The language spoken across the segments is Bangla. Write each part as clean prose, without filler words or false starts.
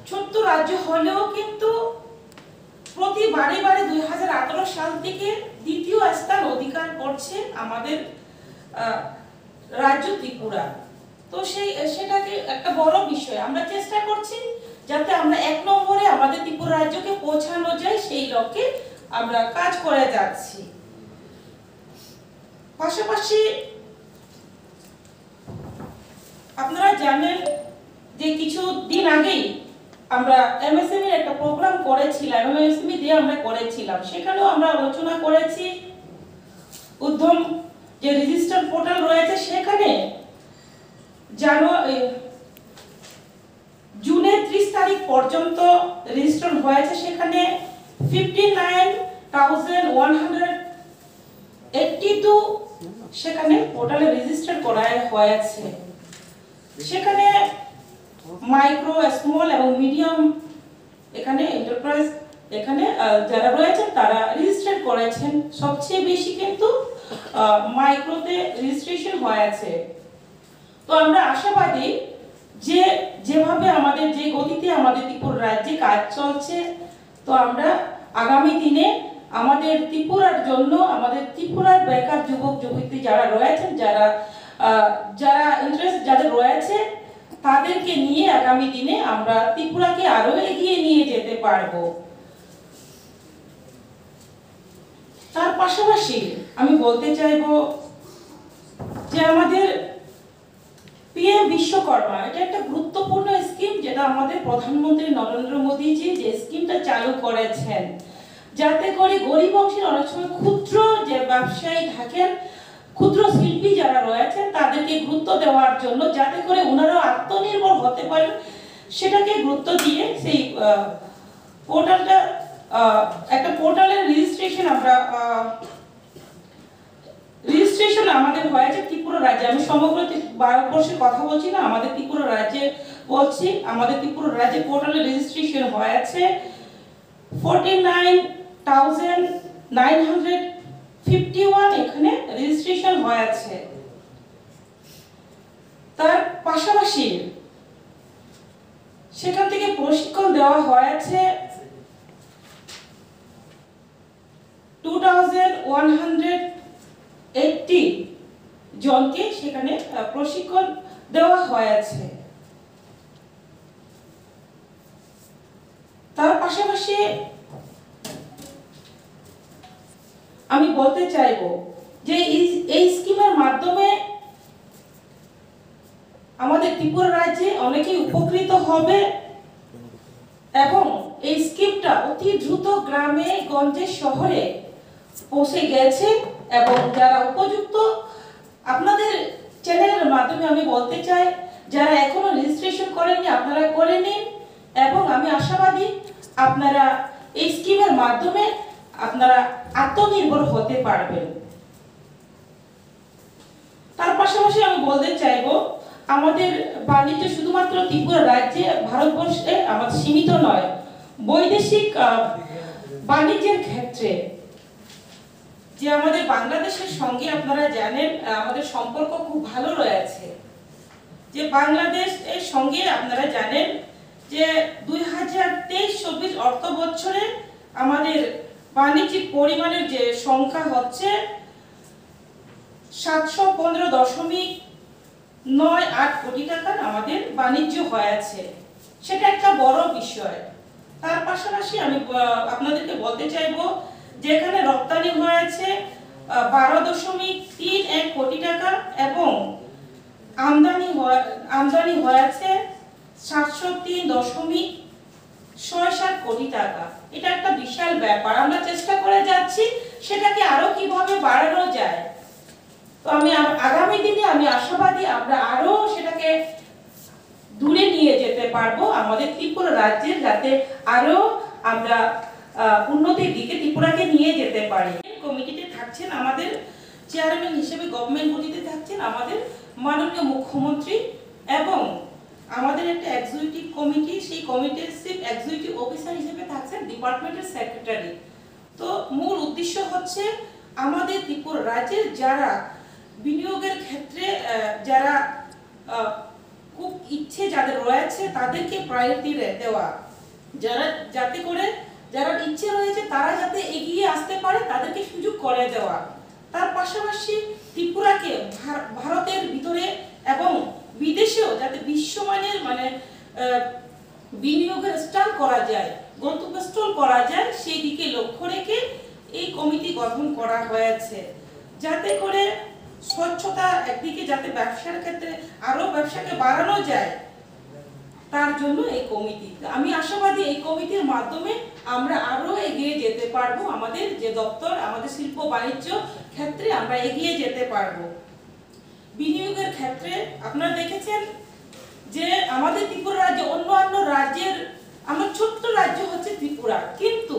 ছোট্ট রাজ্য হলেও কিন্তু প্রতি বারে 2018 সাল থেকে দ্বিতীয় স্থান অধিকার করছে আমাদের রাজ্য ত্রিপুরা। তো সেটাকে একটা বড় বিষয়, আমরা চেষ্টা করছি যাতে আমরা 1 নম্বরে আমাদের ত্রিপুরা রাজ্যকে পৌঁছানো যায়, সেই লক্ষ্যে আমরা কাজ করে যাচ্ছি। পাশাপাশি আপনারা জানেন যে কিছুদিন আগেই আমরা এমএসএমই একটা প্রোগ্রাম করেছিলাম, এমএসএমই দিয়ে আমরা করেছিলাম। সেখানেও আমরা আলোচনা করেছি উদ্যম যে রেজিস্টার পোর্টাল রয়েছে, সেখানে জুনের 30 তারিখ পর্যন্ত রেজিস্ট্রেশন হয়েছে। সেখানে 59,182 সেখানে পোর্টালে রেজিস্টার করা হয়েছে। সেখানে মাইক্রো, স্মল এবং মিডিয়াম এখানে এন্টারপ্রাইজ এখানে যারা রয়েছে তারা রেজিস্টার করেছেন। সবচেয়ে বেশি কিন্তু মাইক্রোতে রেজিস্ট্রেশন হয়েছে। তো আমরা আশাবাদী যে যেভাবে আমাদের যে গতিতে আমাদের ত্রিপুরা রাজ্যে কাজ চলছে, তো আমরা আগামী দিনে আমাদের ত্রিপুরার জন্য, আমাদের ত্রিপুরার বেকার যুবক যুবতী যারা রয়েছেন, যারা ইন্টারেস্ট যাদের রয়েছে, তাদেরকে নিয়ে আগামী দিনে আমরা ত্রিপুরাকে আরো এগিয়ে নিয়ে যেতে পারবো। তার পাশাপাশি আমি বলতে চাইবো যে আমাদের পিএম বিশ্বকর্মা এটা একটা গুরুত্বপূর্ণ স্কিম, যেটা আমাদের প্রধানমন্ত্রী নরেন্দ্র মোদীজি যে স্কিমটা চালু করেছেন, যাতে করে গরিব অংশের অনেক সময় ক্ষুদ্র যে ব্যবসায়ী থাকেন, ক্ষুদ্র শিল্পী যারা রয়েছেন, তাদেরকে গুরুত্ব দেওয়ার জন্য, যাতে করে ওনারাও আত্মনির্ভর হতে পারেন, সেটাকে গুরুত্ব দিয়ে সেই পোর্টালটা একটা পোর্টালের রেজিস্ট্রেশন আমাদের হয়েছে ত্রিপুরা রাজ্যে। আমি সমগ্র ভারতবর্ষের কথা বলছি না, আমাদের ত্রিপুরা রাজ্যে বলছি। আমাদের ত্রিপুরা রাজ্যে পোর্টালে রেজিস্ট্রেশন হয়েছে 49,951 এখানে রেজিস্ট্রেশন হয়েছে। তার পাশাপাশি সেখান থেকে প্রশিক্ষণ দেওয়া হয়েছে 2,180 জনকে সেখানে প্রশিক্ষণ দেওয়া হয়েছে। তার পাশাপাশি আমি বলতে চাইবো যে এই স্কিমের মাধ্যমে আমাদের ত্রিপুরা রাজ্যে অনেকেই উপকৃত হবে এবং এই স্কিমটা অতি দ্রুত গ্রামে গঞ্জে শহরে পৌঁছে গেছে এবং যারা উপযুক্ত, আপনাদের চ্যানেলের মাধ্যমে আমি বলতে চাই, যারা এখনো রেজিস্ট্রেশন করেননি আপনারা করে নিন এবং আমি আশাবাদী আপনারা এই স্কিমের মাধ্যমে আপনারা আত্মনির্ভর হতে পারবেন। তার পাশাপাশি আমি বলতে চাইবো আমাদের বাণিজ্য শুধুমাত্র ত্রিপুরা রাজ্যে, ভারতবর্ষে আমাদের সীমিত নয়। বৈদেশিক বাণিজ্যের ক্ষেত্রে যে আমাদের বাংলাদেশের সঙ্গে আপনারা জানেন আমাদের সম্পর্ক খুব ভালো রয়েছে। যে বাংলাদেশের সঙ্গে আপনারা জানেন যে 2023-24 অর্থ বছরে আমাদের বাণিজ্যিক পরিমাণের যে সংখ্যা হচ্ছে 715.98 কোটি টাকার আমাদের বাণিজ্য হয়েছে। সেটা একটা বড় বিষয়। তার পাশাপাশি আমি আপনাদেরকে বলতে চাইবো যেখানে রপ্তানি হয়েছে 12.31 কোটি টাকা এবং আমদানি হয়েছে 703.67 কোটি টাকা। এটা একটা বিশাল ব্যাপার। আমরা চেষ্টা করে যাচ্ছি সেটাকে আরো কিভাবে বাড়ানো যায়। তো আমি আগামী দিনে আমি আশাবাদী আমরা আরো সেটাকে দূরে নিয়ে যেতে পারবো আমাদের ত্রিপুরা রাজ্যের, যাতে আরো আমরা উন্নতির দিকে ত্রিপুরাকে নিয়ে যেতে পারি। কমিটিতে থাকছেন আমাদের চেয়ারম্যান হিসেবে, গভর্নমেন্ট বডিতে থাকছেন আমাদের মাননীয় মুখ্যমন্ত্রী এবং আমাদের একটা এক্সিকিউটিভ কমিটি, সেই কমিটির চিফ এক্সিকিউটিভ অফিসার হিসেবে থাকছেন ডিপার্টমেন্টের সেক্রেটারি। তো মূল উদ্দেশ্য হচ্ছে আমাদের ত্রিপুরা রাজ্যের যারা বিনিয়োগের ক্ষেত্রে যারা খুব ইচ্ছে যাদের রয়েছে তাদেরকে প্রায়োরিটি দেওয়া, যারা যাতে করে যারা ইচ্ছে রয়েছে তারা যাতে এগিয়ে আসতে পারে তাদেরকে সুযোগ করে দেওয়া। তার পাশাপাশি ত্রিপুরাকে ভারতের ভিতরে এবং বিদেশেও যাতে বিশ্বমানের বিনিয়োগের স্থান করা যায়, গন্তব্যস্থল করা যায়, সেই দিকে লক্ষ্য রেখে এই কমিটি গঠন করা হয়েছে, যাতে করে স্বচ্ছতা একদিকে যাতে ব্যবসার ক্ষেত্রে আরো ব্যবসাকে বাড়ানো যায়, তার জন্য এই কমিটি। আমি আশাবাদী এই কমিটির মাধ্যমে আমরা আরো এগিয়ে যেতে পারবো, আমাদের যে দপ্তর আমাদের শিল্প বাণিজ্য ক্ষেত্রে আমরা এগিয়ে যেতে পারবো। বিনিয়োগের ক্ষেত্রে আপনারা দেখেছেন যে আমাদের ত্রিপুরা রাজ্য অন্যান্য রাজ্যের, আমরা ছোট্ট রাজ্য হচ্ছে ত্রিপুরা, কিন্তু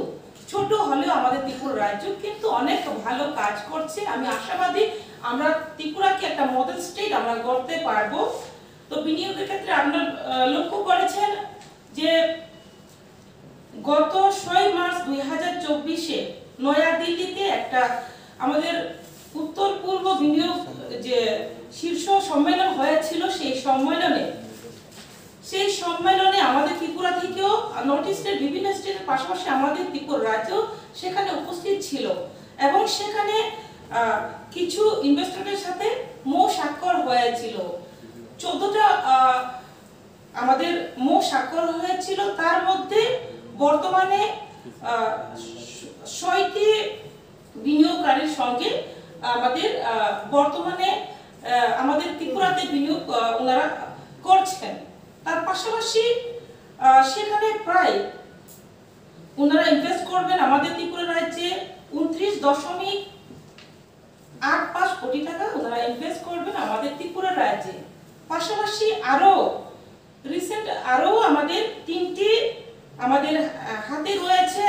ছোট হলেও আমাদের ত্রিপুরা রাজ্য কিন্তু অনেক ভালো কাজ করছে। আমি আশাবাদী আমরা ত্রিপুরাকে একটা মডেল স্টেট আমরা করতে পারবো। তো বিনিয়োগের ক্ষেত্রে আপনারা লক্ষ্য করেছেন যে গত 6 মার্চ 2024-এ নয়াদিল্লিতে একটা আমাদের উত্তর পূর্ব বিনিয়োগ যে শীর্ষ সম্মেলন হয়েছিল, সেই সম্মেলনে আমাদের ত্রিপুরা থেকেও নর্থ ইস্টের বিভিন্ন স্টেটের পাশাপাশি আমাদের ত্রিপুরা রাজ্য সেখানে উপস্থিত ছিল এবং সেখানে কিছু ইনভেস্টরের সাথে স্বাক্ষর হয়েছিল। 14টা আমাদের স্বাক্ষর হয়েছিল, তার মধ্যে বর্তমানে 6টি বিনিয়োগকারীর সঙ্গে আমাদের বর্তমানে আমাদের ত্রিপুরাতে বিনিয়োগ ওনারা করছেন। তার পাশাপাশি সেখানে প্রায় ওনারা ইনভেস্ট করবেন আমাদের ত্রিপুরা রাজ্যে 29.85 কোটি টাকা ওনারা ইনভেস্ট করবেন আমাদের ত্রিপুরা রাজ্যে। পাশাপাশি আরো আমাদের 3টি আমাদের হাতে রয়েছে,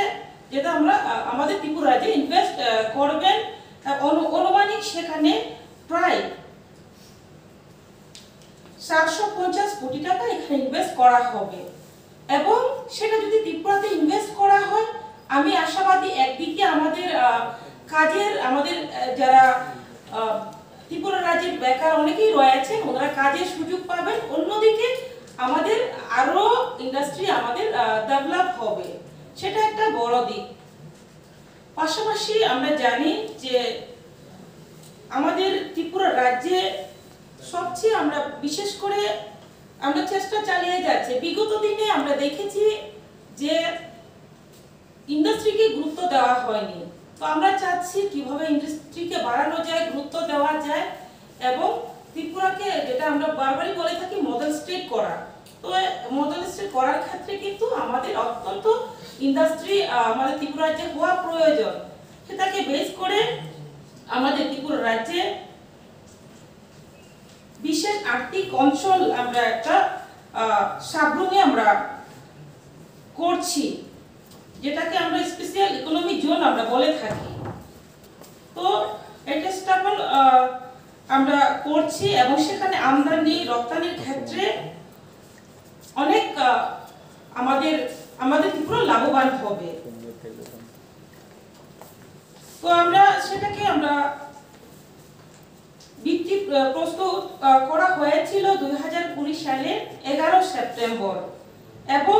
যেটা আমরা আমাদের ত্রিপুরা রাজ্যে ইনভেস্ট করবেন। অনুমানিক সেখানে প্রায় 450 কোটি টাকা এখানে ইনভেস্ট করা হবে এবং সেটা যদি ত্রিপুরাতে ইনভেস্ট করা হয়, আমি আশাবাদী একদিকে আমাদের আমাদের যারা ত্রিপুরা রাজ্যের বেকার অনেকেই রয়েছেন ওনারা কাজের সুযোগ পাবেন, অন্যদিকে আমাদের আরো ইন্ডাস্ট্রি আমাদের ডেভেলপ হবে, সেটা একটা বড় দিক। পাশাপাশি আমরা জানি যে আমাদের ত্রিপুরা রাজ্যে সবচেয়ে আমরা বিশেষ করে আমরা চেষ্টা চালিয়ে যাচ্ছি। বিগত দিনে আমরা দেখেছি যে ইন্ডাস্ট্রিকে গুরুত্ব দেওয়া হয়নি, তো আমরা চাচ্ছি কিভাবে ইন্ডাস্ট্রিকে বাড়ানো যায়, গুরুত্ব দেওয়া যায় এবং ত্রিপুরাকে, যেটা আমরা বারবারই বলে থাকি, মডেল স্টেট করা। তো মডেল স্টেট করার ক্ষেত্রে কিন্তু আমাদের অত্যন্ত ইন্ডাস্ট্রি আমাদের ত্রিপুরা রাজ্যে হওয়া প্রয়োজন। সেটাকে বেস করে আমাদের ত্রিপুরা রাজ্যে বিশেষ আর্থিক অঞ্চল আমরা একটা সাবরুমে আমরা করছি, যেটাকে আমরা স্পেশাল ইকোনমিক জোন আমরা বলে থাকি। তো এটা স্থাপন আমরা করছি এবং সেখানে আমদানি রপ্তানির ক্ষেত্রে অনেক আমাদের ত্রিপুরা লাভবান হবে। তো আমরা সেটাকে ভিত্তি প্রস্তুত করা হয়েছিল 2020 সালের 11 সেপ্টেম্বর এবং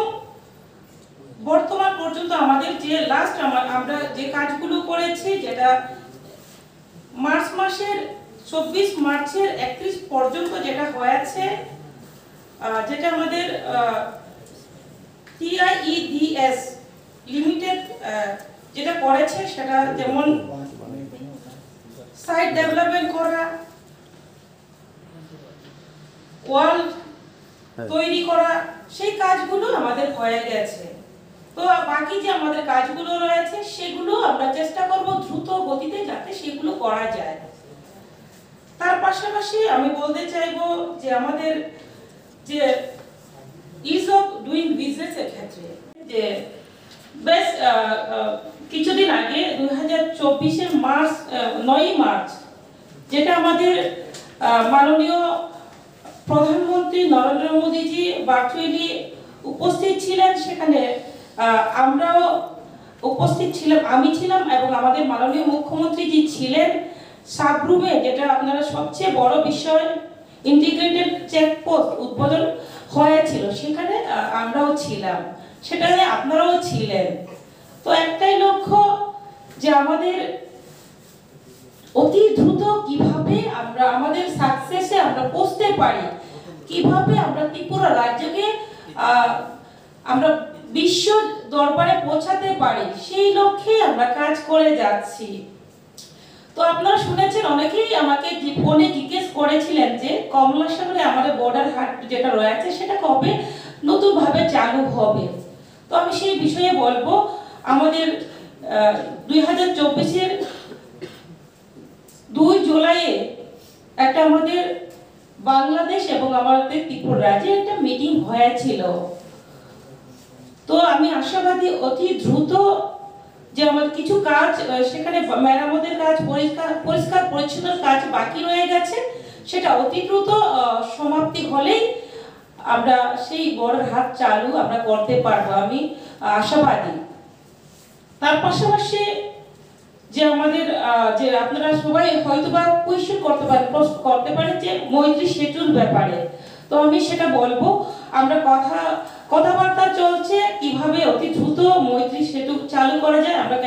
বর্তমান পর্যন্ত আমাদের যে লাস্ট আমরা যে কাজগুলো করেছি, যেটা মার্চ মাসের 24 মার্চের 31 পর্যন্ত যেটা হয়েছে, যেটা আমাদের TIEDS লিমিটেড যেটা করেছে, সেটা যেমন সাইট ডেভেলপমেন্ট করা, ওয়াল তৈরি করা, সেই কাজগুলো আমাদের হয়ে গেছে। তো বাকি যে আমাদের কাজগুলো রয়েছে সেগুলো আমরা চেষ্টা করব দ্রুত গতিতে যাতে সেগুলো করা যায়। তার পাশাপাশি আমি বলতে চাইবো যে আমাদের যে ইজ অফ ডুইং বিজনেস এর ক্ষেত্রে যে বেশ কিছুদিন আগে 2024-এর 9 মার্চ যেটা আমাদের মাননীয় প্রধানমন্ত্রী নরেন্দ্র মোদীজি ভার্চুয়ালি উপস্থিত ছিলেন, সেখানে আমরাও উপস্থিত ছিলাম, আমি ছিলাম এবং আমাদের মাননীয় মুখ্যমন্ত্রী জি ছিলেন। সাবরুমে যেটা আপনারা সবচেয়ে বড় বিষয় ইন্টিগ্রেটেড চেকপোস্ট উদ্বোধন হয়েছিল, সেখানে আমরাও ছিলাম, সেটাতে আপনারাও ছিলেন। তো একটাই লক্ষ্য যে আমাদের অতি দ্রুত কিভাবে আমরা আমাদের সাকসেসে আমরা পৌঁছতে পারি, কিভাবে আমরা ত্রিপুরা রাজ্যকে আমরা বিশ্ব দরবারে পৌঁছাতে পারি, সেই লক্ষ্যে আমরা কাজ করে যাচ্ছি। তো আপনারা শুনেছেন, অনেকেই আমাকে ফোনে জিজ্ঞেস করেছিলেন যে কমলাসাগরে আমাদের বর্ডার হাট যেটা রয়েছে সেটা কবে নতুন ভাবে চালু হবে। তো আমি সেই বিষয়ে বলবো, আমাদের 2024-এর 2 জুলাইয়ে একটা আমাদের বাংলাদেশ এবং আমাদের ত্রিপুরা রাজ্যে একটা মিটিং হয়েছিল। তো আমি আশাবাদী অতি দ্রুত যে আমার কিছু কাজ সেখানে মেরামতের কাজ, পরিষ্কার পরিচ্ছন্ন কাজ বাকি রয়ে গেছে, সেটা অতি দ্রুত সমাপ্তি হলেই আমরা সেই বর্ডার হাট চালু আমরা করতে পারবো, আমি আশাবাদী। তার পাশাপাশি যে আমাদের যে আপনারা সবাই হয়তোবা কোয়েশ্চেন করতে পারেন, প্রশ্ন করতে পারেন যে মৈত্রী সেতুর ব্যাপারে। তো আমি সেটা বলবো, আমরা কথাবার্তা চলছে কিভাবে অতি দ্রুত মৈত্রী সেতু চালু করা যায়। আমরা